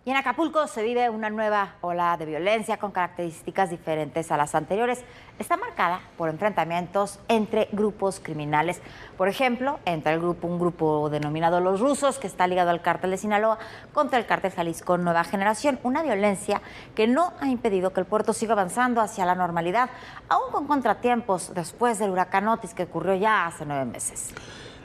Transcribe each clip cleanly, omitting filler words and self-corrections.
Y en Acapulco se vive una nueva ola de violencia con características diferentes a las anteriores. Está marcada por enfrentamientos entre grupos criminales. Por ejemplo, entre un grupo denominado Los Rusos, que está ligado al cártel de Sinaloa, contra el cártel Jalisco Nueva Generación. Una violencia que no ha impedido que el puerto siga avanzando hacia la normalidad, aún con contratiempos después del huracán Otis, que ocurrió ya hace 9 meses.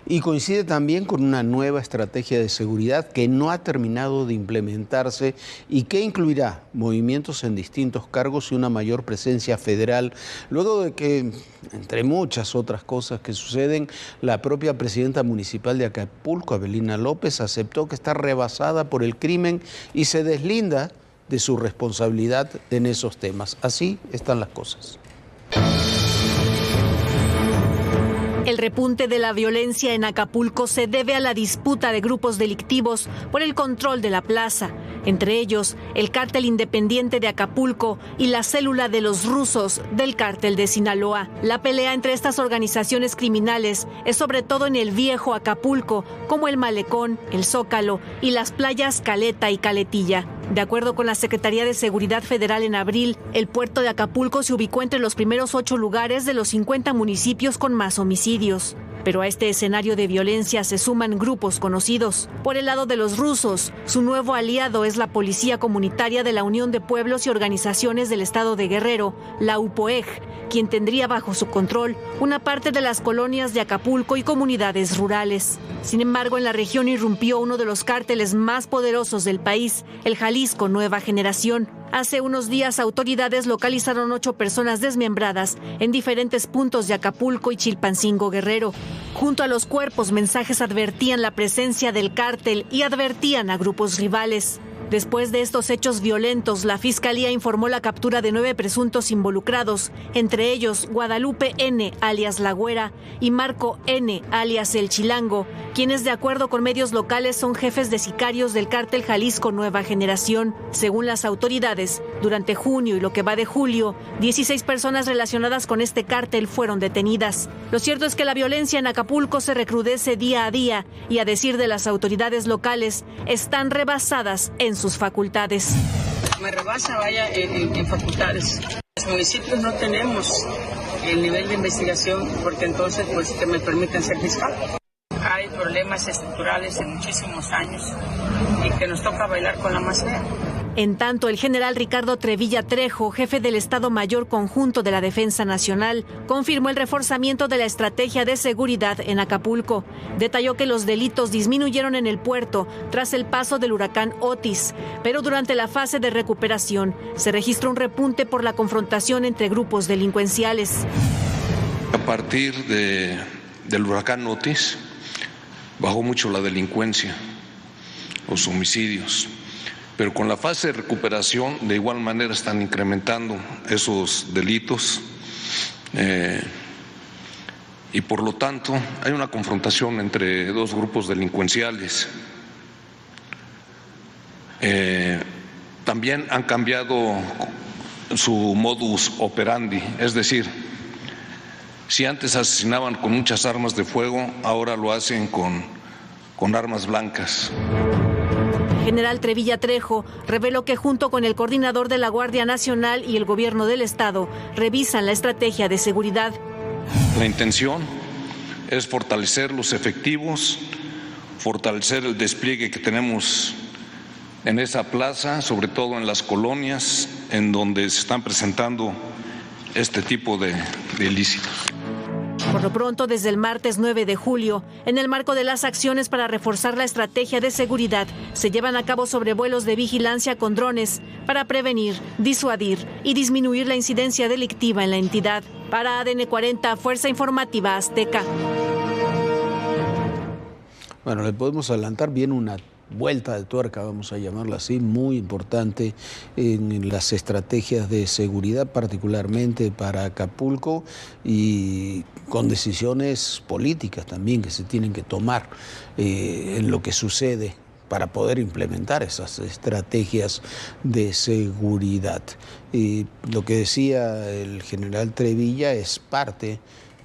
Y coincide también con una nueva estrategia de seguridad que no ha terminado de implementarse y que incluirá movimientos en distintos cargos y una mayor presencia federal, luego de que, entre muchas otras cosas que suceden, la propia presidenta municipal de Acapulco, Avelina López, aceptó que está rebasada por el crimen y se deslinda de su responsabilidad en esos temas. Así están las cosas. El repunte de la violencia en Acapulco se debe a la disputa de grupos delictivos por el control de la plaza, entre ellos el cártel independiente de Acapulco y la célula de Los Rusos del cártel de Sinaloa. La pelea entre estas organizaciones criminales es sobre todo en el viejo Acapulco, como el Malecón, el Zócalo y las playas Caleta y Caletilla. De acuerdo con la Secretaría de Seguridad Federal, en abril, el puerto de Acapulco se ubicó entre los primeros 8 lugares de los 50 municipios con más homicidios. Pero a este escenario de violencia se suman grupos conocidos. Por el lado de Los Rusos, su nuevo aliado es la Policía Comunitaria de la Unión de Pueblos y Organizaciones del Estado de Guerrero, la UPOEG, quien tendría bajo su control una parte de las colonias de Acapulco y comunidades rurales. Sin embargo, en la región irrumpió uno de los cárteles más poderosos del país, el Jalisco Nueva Generación. Hace unos días, autoridades localizaron 8 personas desmembradas en diferentes puntos de Acapulco y Chilpancingo, Guerrero. Junto a los cuerpos, mensajes advertían la presencia del cártel y advertían a grupos rivales. Después de estos hechos violentos, la Fiscalía informó la captura de 9 presuntos involucrados, entre ellos Guadalupe N., alias La Güera, y Marco N., alias El Chilango, quienes, de acuerdo con medios locales, son jefes de sicarios del cártel Jalisco Nueva Generación. Según las autoridades, durante junio y lo que va de julio, 16 personas relacionadas con este cártel fueron detenidas. Lo cierto es que la violencia en Acapulco se recrudece día a día y, a decir de las autoridades locales, están rebasadas en sus facultades. Me rebasa, en facultades. Los municipios no tenemos el nivel de investigación porque entonces pues que me permitan ser fiscal. Hay problemas estructurales de muchísimos años y que nos toca bailar con la más fea. En tanto, el general Ricardo Trevilla Trejo, jefe del Estado Mayor Conjunto de la Defensa Nacional, confirmó el reforzamiento de la estrategia de seguridad en Acapulco. Detalló que los delitos disminuyeron en el puerto tras el paso del huracán Otis, pero durante la fase de recuperación se registró un repunte por la confrontación entre grupos delincuenciales. A partir del huracán Otis, bajó mucho la delincuencia, los homicidios. Pero con la fase de recuperación, de igual manera están incrementando esos delitos y por lo tanto hay una confrontación entre 2 grupos delincuenciales. También han cambiado su modus operandi, es decir, si antes asesinaban con muchas armas de fuego, ahora lo hacen con armas blancas. General Trevilla Trejo reveló que junto con el coordinador de la Guardia Nacional y el gobierno del estado revisan la estrategia de seguridad. La intención es fortalecer los efectivos, fortalecer el despliegue que tenemos en esa plaza, sobre todo en las colonias en donde se están presentando este tipo de ilícitos. Por lo pronto, desde el martes 9 de julio, en el marco de las acciones para reforzar la estrategia de seguridad, se llevan a cabo sobrevuelos de vigilancia con drones para prevenir, disuadir y disminuir la incidencia delictiva en la entidad. Para ADN 40, Fuerza Informativa Azteca. Bueno, le podemos adelantar bien una vuelta de tuerca, vamos a llamarla así, muy importante en las estrategias de seguridad, particularmente para Acapulco, y con decisiones políticas también que se tienen que tomar en lo que sucede para poder implementar esas estrategias de seguridad. Lo que decía el general Trevilla es parte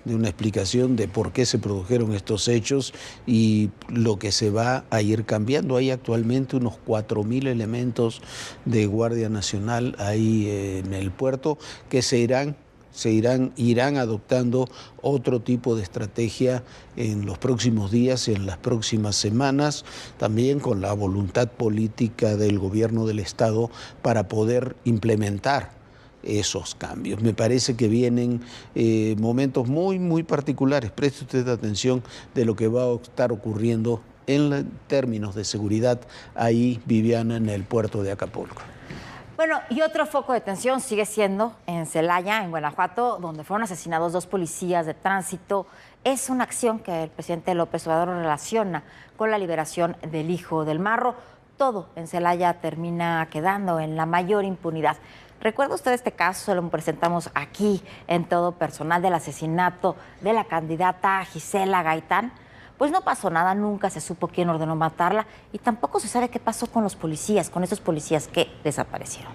de una explicación de por qué se produjeron estos hechos y lo que se va a ir cambiando. Hay actualmente unos 4.000 elementos de Guardia Nacional ahí en el puerto que irán adoptando otro tipo de estrategia en los próximos días y en las próximas semanas, también con la voluntad política del gobierno del Estado para poder implementar esos cambios. Me parece que vienen momentos muy particulares. Preste usted atención de lo que va a estar ocurriendo en términos de seguridad ahí, Viviana, en el puerto de Acapulco. Bueno, y otro foco de tensión sigue siendo en Celaya, en Guanajuato, donde fueron asesinados 2 policías de tránsito. Es una acción que el presidente López Obrador relaciona con la liberación del hijo del Marro. Todo en Celaya termina quedando en la mayor impunidad. ¿Recuerda usted este caso? Se lo presentamos aquí en Todo Personal, del asesinato de la candidata Gisela Gaitán. Pues no pasó nada, nunca se supo quién ordenó matarla y tampoco se sabe qué pasó con los policías, con esos policías que desaparecieron.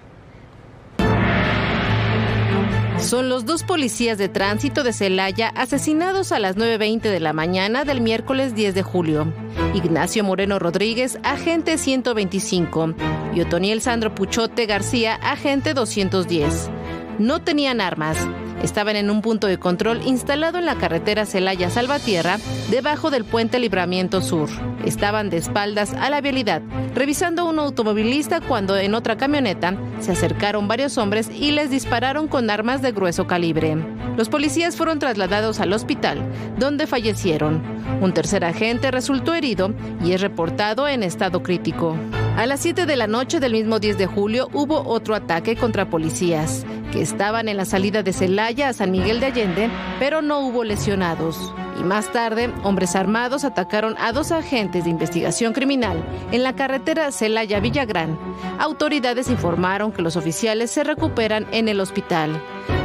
Son los 2 policías de tránsito de Celaya asesinados a las 9:20 de la mañana del miércoles 10 de julio. Ignacio Moreno Rodríguez, agente 125, y Otoniel Sandro Puchote García, agente 210. No tenían armas. Estaban en un punto de control instalado en la carretera Celaya-Salvatierra, debajo del puente Libramiento Sur. Estaban de espaldas a la vialidad, revisando a un automovilista cuando en otra camioneta se acercaron varios hombres y les dispararon con armas de grueso calibre. Los policías fueron trasladados al hospital, donde fallecieron. Un tercer agente resultó herido y es reportado en estado crítico. A las 7 de la noche del mismo 10 de julio hubo otro ataque contra policías, que estaban en la salida de Celaya a San Miguel de Allende, pero no hubo lesionados. Y más tarde, hombres armados atacaron a 2 agentes de investigación criminal en la carretera Celaya-Villagrán. Autoridades informaron que los oficiales se recuperan en el hospital.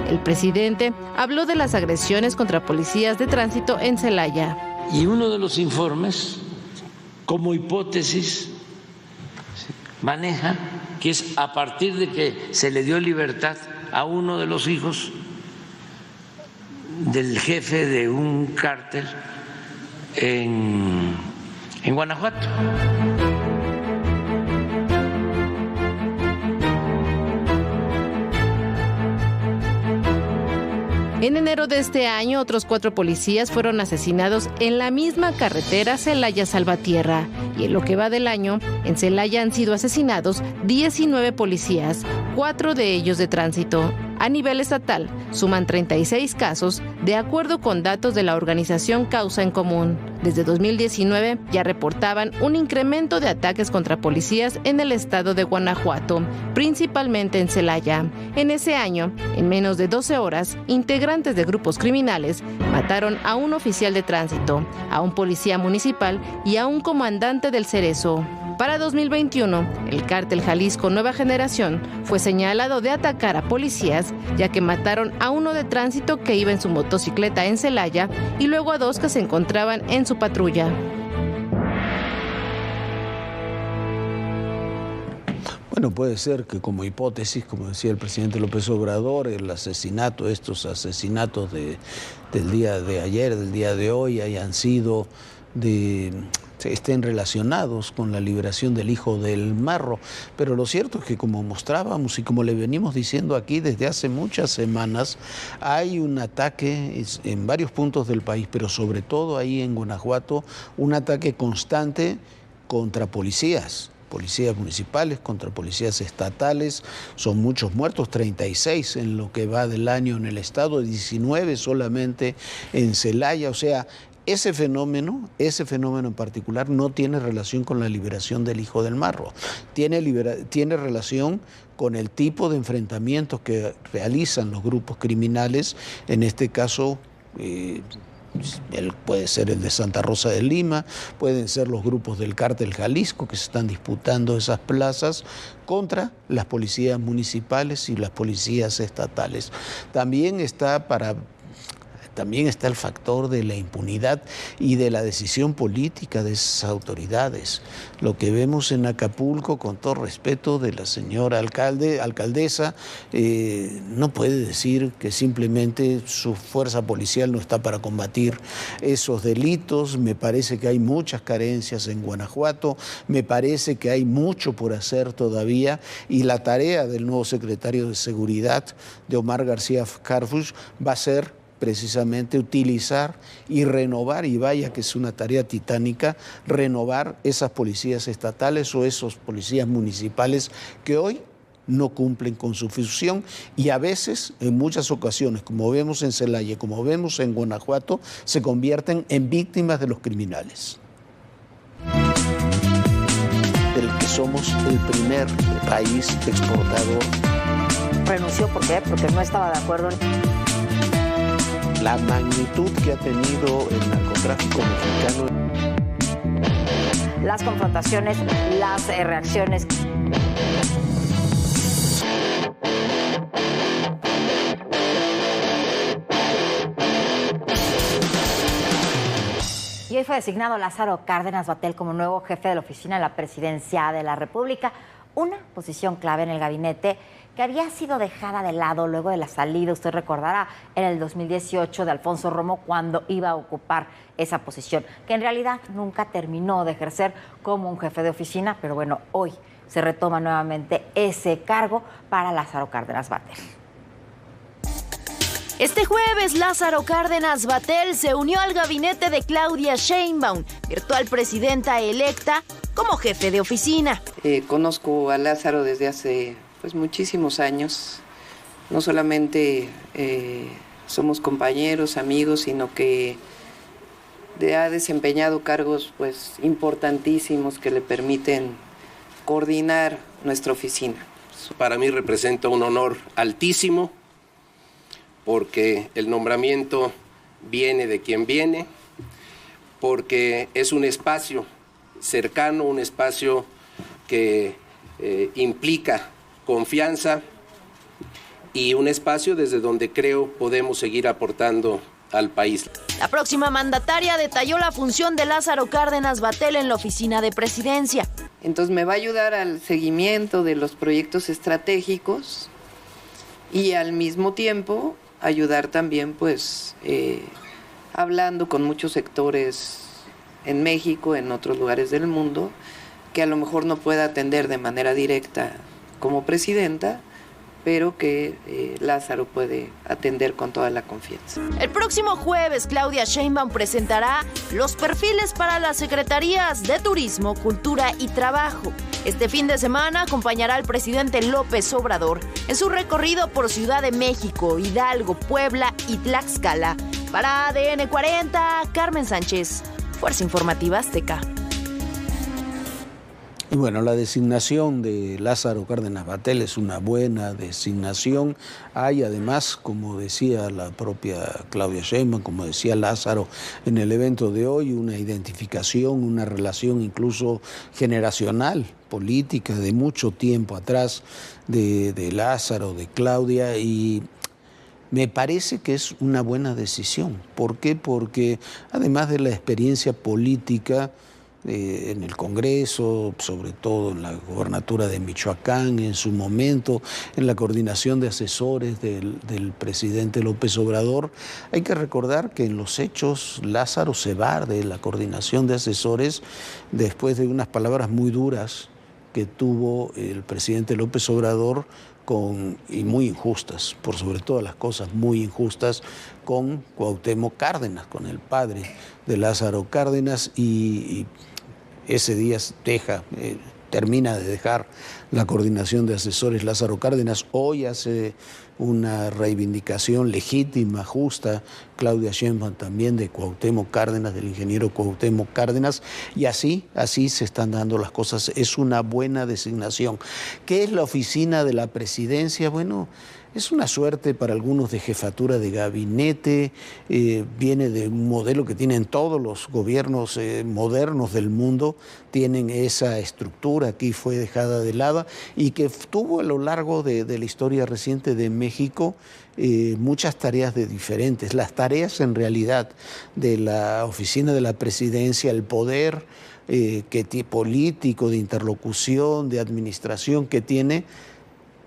El presidente habló de las agresiones contra policías de tránsito en Celaya. Y uno de los informes, como hipótesis, maneja que es a partir de que se le dio libertad a uno de los hijos del jefe de un cártel en Guanajuato. En enero de este año, otros 4 policías fueron asesinados en la misma carretera Celaya-Salvatierra. Y en lo que va del año, en Celaya han sido asesinados 19 policías, 4 de ellos de tránsito. A nivel estatal, suman 36 casos, de acuerdo con datos de la organización Causa en Común. Desde 2019 ya reportaban un incremento de ataques contra policías en el estado de Guanajuato, principalmente en Celaya. En ese año, en menos de 12 horas, integrantes de grupos criminales mataron a un oficial de tránsito, a un policía municipal y a un comandante del Cerezo. Para 2021, el cártel Jalisco Nueva Generación fue señalado de atacar a policías, ya que mataron a uno de tránsito que iba en su motocicleta en Celaya y luego a 2 que se encontraban en su patrulla. Bueno, puede ser que como hipótesis, como decía el presidente López Obrador, el asesinato, estos asesinatos del día de ayer, del día de hoy, hayan sido estén relacionados con la liberación del hijo del Marro. Pero lo cierto es que, como mostrábamos y como le venimos diciendo aquí desde hace muchas semanas, hay un ataque en varios puntos del país, pero sobre todo ahí en Guanajuato, un ataque constante contra policías municipales, contra policías estatales. Son muchos muertos, 36 en lo que va del año en el estado, 19 solamente en Celaya. O sea, ese fenómeno en particular no tiene relación con la liberación del hijo del Marro, tiene relación con el tipo de enfrentamientos que realizan los grupos criminales, en este caso puede ser el de Santa Rosa de Lima, pueden ser los grupos del cártel Jalisco que se están disputando esas plazas contra las policías municipales y las policías estatales. También está también está el factor de la impunidad y de la decisión política de esas autoridades. Lo que vemos en Acapulco, con todo respeto de la señora alcaldesa, no puede decir que simplemente su fuerza policial no está para combatir esos delitos. Me parece que hay muchas carencias en Guanajuato, me parece que hay mucho por hacer todavía, y la tarea del nuevo secretario de Seguridad, de Omar García Harfuch, va a ser precisamente utilizar y renovar, y vaya que es una tarea titánica, renovar esas policías estatales o esos policías municipales que hoy no cumplen con su función, y a veces, en muchas ocasiones, como vemos en Celaya, como vemos en Guanajuato, se convierten en víctimas de los criminales. Del que somos el primer país exportador. ¿Renunció por qué? Porque no estaba de acuerdo en la magnitud que ha tenido el narcotráfico mexicano. Las confrontaciones, las reacciones. Y hoy fue designado Lázaro Cárdenas Battel como nuevo jefe de la Oficina de la Presidencia de la República, una posición clave en el gabinete que había sido dejada de lado luego de la salida, usted recordará, en el 2018 de Alfonso Romo, cuando iba a ocupar esa posición, que en realidad nunca terminó de ejercer como un jefe de oficina, pero bueno, hoy se retoma nuevamente ese cargo para Lázaro Cárdenas Battel. Este jueves, Lázaro Cárdenas Battel se unió al gabinete de Claudia Sheinbaum, virtual presidenta electa, como jefe de oficina. Conozco a Lázaro desde hace muchísimos años. No solamente somos compañeros, amigos, sino que ha desempeñado cargos importantísimos que le permiten coordinar nuestra oficina. Para mí representa un honor altísimo, porque el nombramiento viene de quien viene, porque es un espacio cercano, un espacio que implica confianza y un espacio desde donde creo podemos seguir aportando al país. La próxima mandataria detalló la función de Lázaro Cárdenas Battel en la oficina de presidencia. Entonces me va a ayudar al seguimiento de los proyectos estratégicos y al mismo tiempo ayudar también hablando con muchos sectores en México, en otros lugares del mundo, que a lo mejor no pueda atender de manera directa como presidenta, pero que Lázaro puede atender con toda la confianza. El próximo jueves, Claudia Sheinbaum presentará los perfiles para las secretarías de Turismo, Cultura y Trabajo. Este fin de semana acompañará al presidente López Obrador en su recorrido por Ciudad de México, Hidalgo, Puebla y Tlaxcala. Para ADN 40, Carmen Sánchez, Fuerza Informativa Azteca. Y bueno, la designación de Lázaro Cárdenas Battel es una buena designación. Hay además, como decía la propia Claudia Sheinbaum, como decía Lázaro en el evento de hoy, una identificación, una relación incluso generacional, política, de mucho tiempo atrás, de Lázaro, de Claudia, y me parece que es una buena decisión. ¿Por qué? Porque además de la experiencia política en el Congreso, sobre todo en la gobernatura de Michoacán, en su momento, en la coordinación de asesores del presidente López Obrador, hay que recordar que en los hechos Lázaro se va de la coordinación de asesores después de unas palabras muy duras que tuvo el presidente López Obrador y muy injustas, por sobre todas las cosas, muy injustas, con Cuauhtémoc Cárdenas, con el padre de Lázaro Cárdenas, y ese día termina de dejar la coordinación de asesores Lázaro Cárdenas. Hoy hace una reivindicación legítima, justa, Claudia Sheinbaum también, de Cuauhtémoc Cárdenas, del ingeniero Cuauhtémoc Cárdenas, y así se están dando las cosas. Es una buena designación. ¿Qué es la oficina de la presidencia? Bueno, es una suerte para algunos de jefatura de gabinete, viene de un modelo que tienen todos los gobiernos modernos del mundo, tienen esa estructura, aquí fue dejada de lado, y que tuvo a lo largo de la historia reciente de México México muchas tareas diferentes. Las tareas en realidad de la oficina de la presidencia, el poder político, de interlocución, de administración que tiene,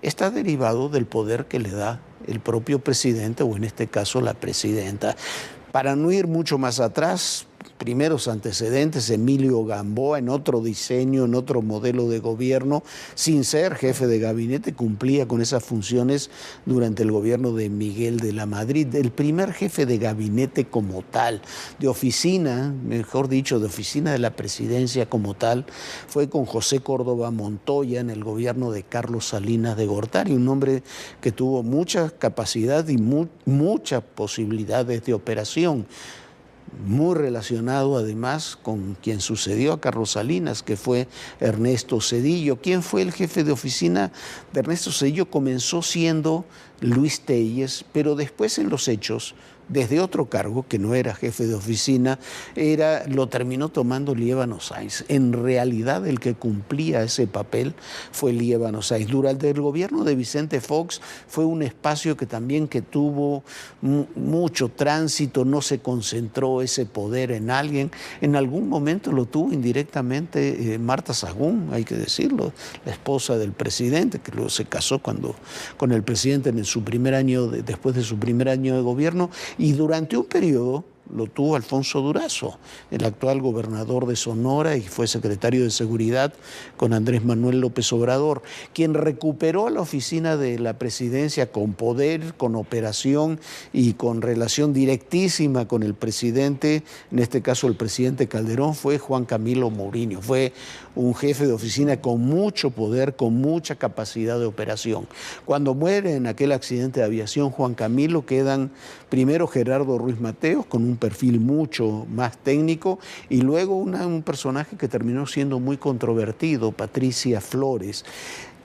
está derivado del poder que le da el propio presidente o en este caso la presidenta. Para no ir mucho más atrás, primeros antecedentes, Emilio Gamboa, en otro diseño, en otro modelo de gobierno, sin ser jefe de gabinete, cumplía con esas funciones durante el gobierno de Miguel de la Madrid. El primer jefe de gabinete como tal, de oficina, mejor dicho, de oficina de la presidencia como tal, fue con José Córdoba Montoya en el gobierno de Carlos Salinas de Gortari, un hombre que tuvo mucha capacidad y muchas posibilidades de operación, muy relacionado además con quien sucedió a Carlos Salinas, que fue Ernesto Zedillo. ¿Quién fue el jefe de oficina de Ernesto Zedillo? Comenzó siendo Luis Telles, pero después en los hechos, desde otro cargo, que no era jefe de oficina, lo terminó tomando Líbano Sáenz. En realidad el que cumplía ese papel fue Líbano Sáenz. Durante el gobierno de Vicente Fox fue un espacio que tuvo mucho tránsito, no se concentró ese poder en alguien. En algún momento lo tuvo indirectamente Marta Sagún, hay que decirlo, la esposa del presidente, que luego se casó con el presidente en su primer año, después de su primer año de gobierno. Y durante un periodo lo tuvo Alfonso Durazo, el actual gobernador de Sonora y fue secretario de Seguridad con Andrés Manuel López Obrador, quien recuperó la oficina de la presidencia con poder, con operación y con relación directísima con el presidente, en este caso el presidente Calderón, fue Juan Camilo Mourinho. Fue un jefe de oficina con mucho poder, con mucha capacidad de operación. Cuando muere en aquel accidente de aviación Juan Camilo, quedan primero Gerardo Ruiz Mateos, con un perfil mucho más técnico, y luego un personaje que terminó siendo muy controvertido, Patricia Flores.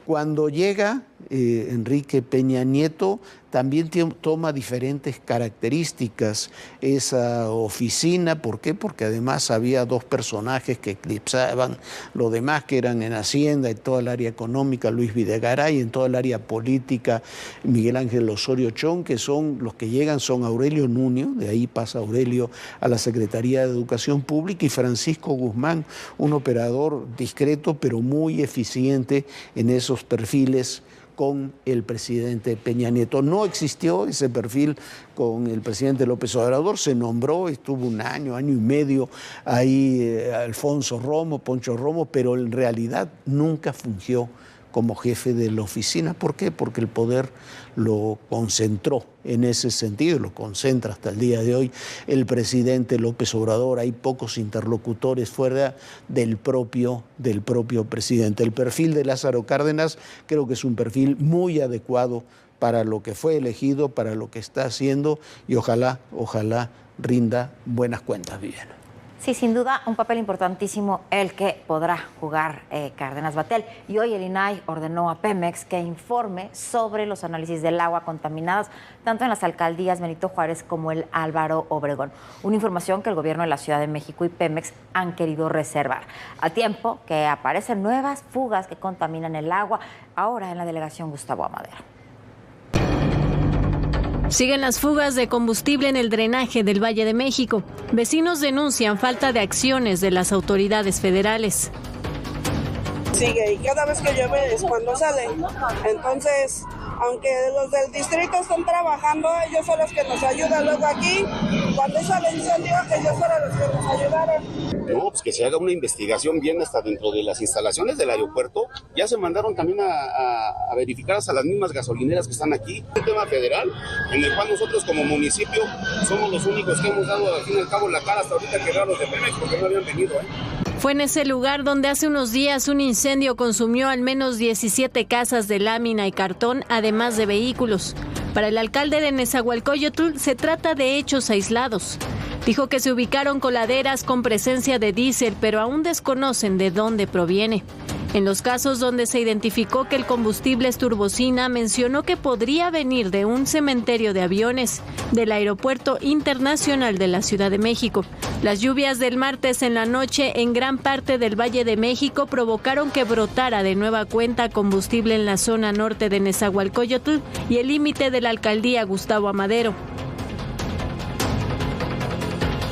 Cuando llega Enrique Peña Nieto, también toma diferentes características esa oficina. ¿Por qué? Porque además había dos personajes que eclipsaban lo demás, que eran en Hacienda, en toda el área económica, Luis Videgaray, en toda el área política, Miguel Ángel Osorio Chong, que son los que llegan, son Aurelio Nuño, de ahí pasa Aurelio a la Secretaría de Educación Pública, y Francisco Guzmán, un operador discreto pero muy eficiente en esos perfiles con el presidente Peña Nieto. No existió ese perfil con el presidente López Obrador, se nombró, estuvo un año y medio ahí Alfonso Romo, Poncho Romo, pero en realidad nunca fungió como jefe de la oficina. ¿Por qué? Porque el poder lo concentró en ese sentido, lo concentra hasta el día de hoy el presidente López Obrador. Hay pocos interlocutores fuera del propio presidente. El perfil de Lázaro Cárdenas creo que es un perfil muy adecuado para lo que fue elegido, para lo que está haciendo, y ojalá rinda buenas cuentas, Viviana. Sí, sin duda, un papel importantísimo el que podrá jugar Cárdenas Batel. Y hoy el INAI ordenó a Pemex que informe sobre los análisis del agua contaminadas, tanto en las alcaldías Benito Juárez como el Álvaro Obregón. Una información que el gobierno de la Ciudad de México y Pemex han querido reservar, a tiempo que aparecen nuevas fugas que contaminan el agua, ahora en la delegación Gustavo Amadero. Siguen las fugas de combustible en el drenaje del Valle de México. Vecinos denuncian falta de acciones de las autoridades federales. Sigue, y cada vez que llueve es cuando sale. Entonces, aunque los del distrito están trabajando, ellos son los que nos ayudan. Luego aquí, cuando sale el incendio, ellos fueron los que nos ayudaron. No, pues que se haga una investigación bien hasta dentro de las instalaciones del aeropuerto. Ya se mandaron también a verificar hasta las mismas gasolineras que están aquí. Un tema federal en el cual nosotros como municipio somos los únicos que hemos dado al fin y al cabo la cara hasta ahorita, que eran los de Pemex, porque no habían venido. Fue en ese lugar donde hace unos días un incendio consumió al menos 17 casas de lámina y cartón, además de vehículos. Para el alcalde de Nezahualcóyotl se trata de hechos aislados. Dijo que se ubicaron coladeras con presencia de diésel, pero aún desconocen de dónde proviene. En los casos donde se identificó que el combustible es turbocina, mencionó que podría venir de un cementerio de aviones del Aeropuerto Internacional de la Ciudad de México. Las lluvias del martes en la noche en gran parte del Valle de México provocaron que brotara de nueva cuenta combustible en la zona norte de Nezahualcóyotl y el límite de la alcaldía Gustavo Amadero.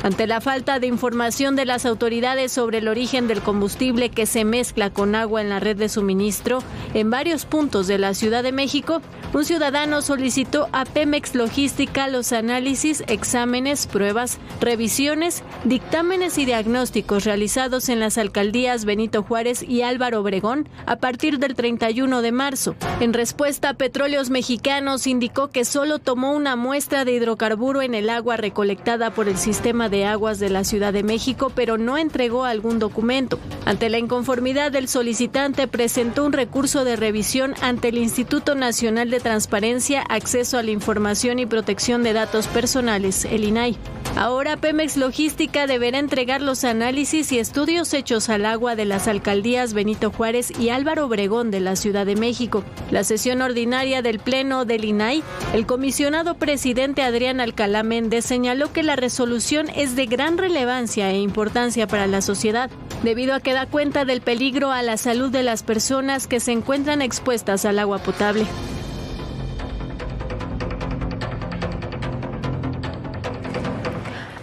Ante la falta de información de las autoridades sobre el origen del combustible que se mezcla con agua en la red de suministro en varios puntos de la Ciudad de México, un ciudadano solicitó a Pemex Logística los análisis, exámenes, pruebas, revisiones, dictámenes y diagnósticos realizados en las alcaldías Benito Juárez y Álvaro Obregón a partir del 31 de marzo. En respuesta, Petróleos Mexicanos indicó que solo tomó una muestra de hidrocarburo en el agua recolectada por el sistema de aguas de la Ciudad de México, pero no entregó algún documento. Ante la inconformidad del solicitante, presentó un recurso de revisión ante el Instituto Nacional de Transparencia, Acceso a la Información y Protección de Datos Personales, el INAI. Ahora Pemex Logística deberá entregar los análisis y estudios hechos al agua de las alcaldías Benito Juárez y Álvaro Obregón de la Ciudad de México. La sesión ordinaria del Pleno del INAI, el comisionado presidente Adrián Alcalá Méndez señaló que la resolución es de gran relevancia e importancia para la sociedad, debido a que da cuenta del peligro a la salud de las personas que se encuentran expuestas al agua potable.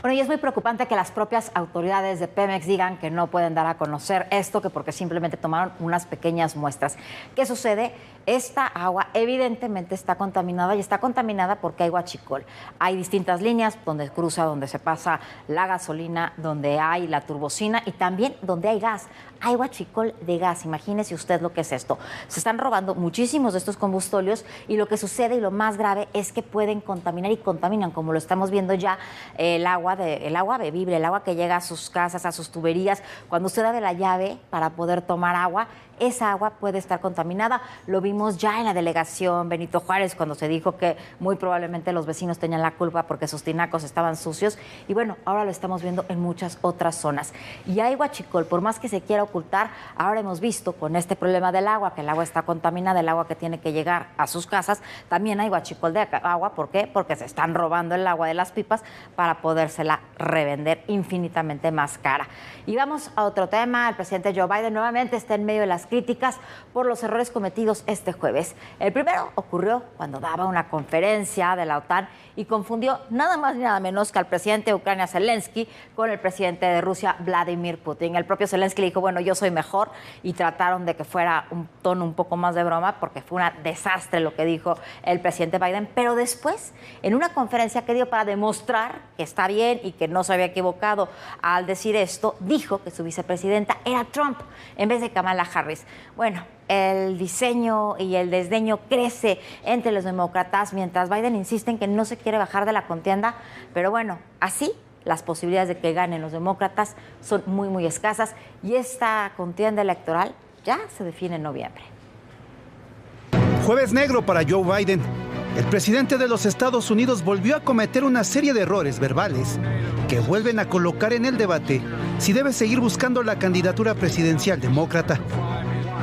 Bueno, y es muy preocupante que las propias autoridades de Pemex digan que no pueden dar a conocer esto, que porque simplemente tomaron unas pequeñas muestras. ¿Qué sucede? Esta agua evidentemente está contaminada y está contaminada porque hay huachicol. Hay distintas líneas donde cruza, donde se pasa la gasolina, donde hay la turbocina y también donde hay gas. Hay huachicol de gas. Imagínese usted lo que es esto. Se están robando muchísimos de estos combustibles y lo que sucede y lo más grave es que pueden contaminar y contaminan, como lo estamos viendo ya, el agua bebible, el agua que llega a sus casas, a sus tuberías. Cuando usted abre la llave para poder tomar agua, esa agua puede estar contaminada. Lo vimos ya en la delegación Benito Juárez cuando se dijo que muy probablemente los vecinos tenían la culpa porque sus tinacos estaban sucios. Y bueno, ahora lo estamos viendo en muchas otras zonas. Y hay huachicol, por más que se quiera ocultar, ahora hemos visto con este problema del agua, que el agua está contaminada, el agua que tiene que llegar a sus casas, también hay huachicol de agua. ¿Por qué? Porque se están robando el agua de las pipas para podérsela revender infinitamente más cara. Y vamos a otro tema. El presidente Joe Biden nuevamente está en medio de las críticas por los errores cometidos este jueves. El primero ocurrió cuando daba una conferencia de la OTAN y confundió nada más ni nada menos que al presidente de Ucrania, Zelensky, con el presidente de Rusia, Vladimir Putin. El propio Zelensky le dijo, bueno, yo soy mejor, y trataron de que fuera un tono un poco más de broma porque fue un desastre lo que dijo el presidente Biden. Pero después, en una conferencia que dio para demostrar que está bien y que no se había equivocado al decir esto, dijo que su vicepresidenta era Trump en vez de Kamala Harris. Bueno, el diseño y el desdeño crece entre los demócratas mientras Biden insiste en que no se quiere bajar de la contienda, pero bueno, así las posibilidades de que ganen los demócratas son muy, muy escasas y esta contienda electoral ya se define en noviembre. Jueves negro para Joe Biden. El presidente de los Estados Unidos volvió a cometer una serie de errores verbales que vuelven a colocar en el debate si debe seguir buscando la candidatura presidencial demócrata.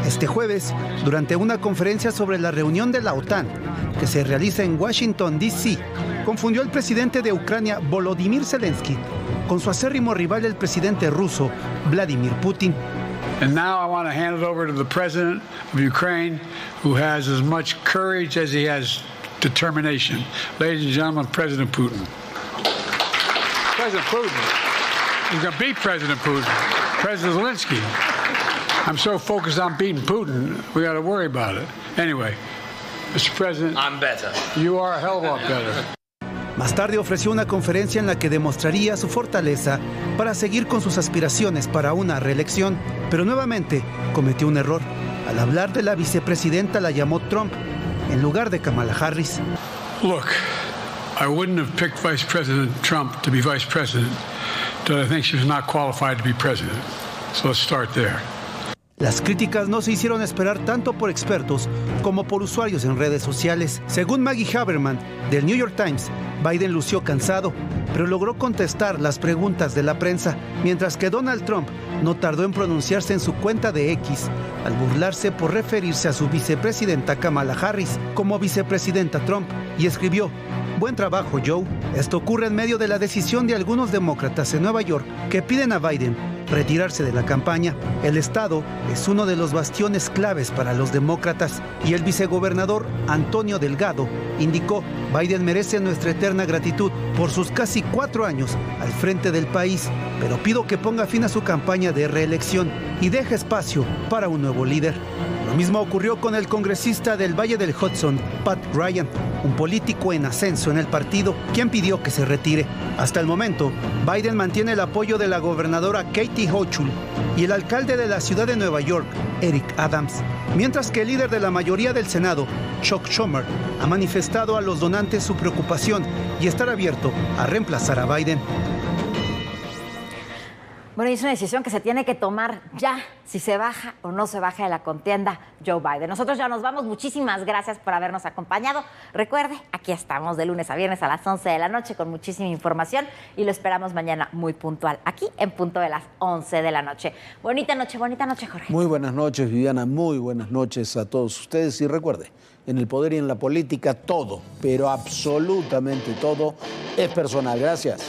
Este jueves, durante una conferencia sobre la reunión de la OTAN que se realiza en Washington, D.C., confundió al presidente de Ucrania, Volodymyr Zelensky, con su acérrimo rival, el presidente ruso, Vladimir Putin. And now I want to hand it over to the president of Ukraine, who has as much courage as he has determination. Ladies and gentlemen, President Putin. President Putin. He's going to beat President Putin. President Zelensky. I'm so focused on beating Putin, we got to worry about it. Anyway, Mr. President, I'm better. You are a hell of a lot better. Más tarde ofreció una conferencia en la que demostraría su fortaleza para seguir con sus aspiraciones para una reelección, pero nuevamente cometió un error. Al hablar de la vicepresidenta la llamó Trump en lugar de Kamala Harris. Look, I wouldn't have picked Vice President Trump to be vice president until I think she was not qualified to be president. So let's start there. Las críticas no se hicieron esperar tanto por expertos como por usuarios en redes sociales. Según Maggie Haberman, del New York Times, Biden lució cansado, pero logró contestar las preguntas de la prensa, mientras que Donald Trump no tardó en pronunciarse en su cuenta de X al burlarse por referirse a su vicepresidenta Kamala Harris como vicepresidenta Trump y escribió: "Buen trabajo, Joe". Esto ocurre en medio de la decisión de algunos demócratas en Nueva York que piden a Biden retirarse de la campaña. El estado es uno de los bastiones claves para los demócratas y el vicegobernador Antonio Delgado indicó: "Biden merece nuestra eterna gratitud por sus casi 4 años al frente del país, pero pido que ponga fin a su campaña de reelección y deje espacio para un nuevo líder". Lo mismo ocurrió con el congresista del Valle del Hudson, Pat Ryan, un político en ascenso en el partido, quien pidió que se retire. Hasta el momento, Biden mantiene el apoyo de la gobernadora Katie Hochul y el alcalde de la ciudad de Nueva York, Eric Adams, mientras que el líder de la mayoría del Senado, Chuck Schumer, ha manifestado a los donantes su preocupación y estar abierto a reemplazar a Biden. Bueno, y es una decisión que se tiene que tomar ya, si se baja o no se baja de la contienda Joe Biden. Nosotros ya nos vamos. Muchísimas gracias por habernos acompañado. Recuerde, aquí estamos de lunes a viernes a las 11 de la noche con muchísima información y lo esperamos mañana muy puntual, aquí en punto de las 11 de la noche. Bonita noche, Jorge. Muy buenas noches, Viviana. Muy buenas noches a todos ustedes. Y recuerde, en el poder y en la política todo, pero absolutamente todo, es personal. Gracias.